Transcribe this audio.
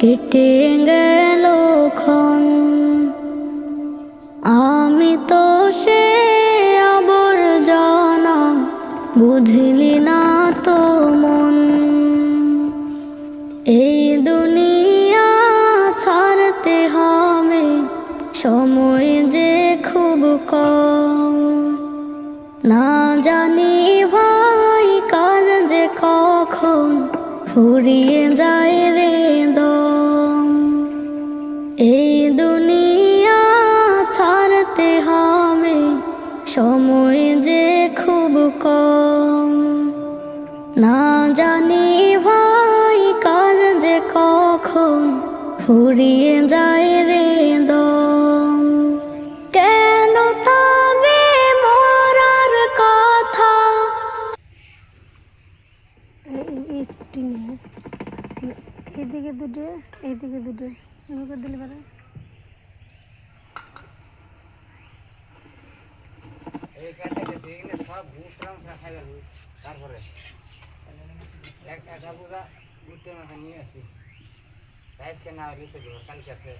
কেটে গেল ক্ষণ, আমি তো সে আবর্জনা, বুঝলি না তো মন। এই দুনিয়া ছাড়তে হবে, সময় যে খুব কম। না জানি ভাই কার যে কখন ফুরিয়ে যায় রে দম। এই দুনিয়া ছাড়তে হবে, সময় যে খুব কম। না জানি ভাই কার যে কখন ফুরিয়ে যায় রে দম। কেন তবে মরার কথা, একটি নিয়ে এইদিকে দুটো, এইদিকে দুটো এভাবে দিলে পারে। সব ঘুরতাম খাইবে তারপরে একটা বুঝা ঘুরতে মাথা নিয়ে আসি। আজকে না হলে সে কালকে আসে।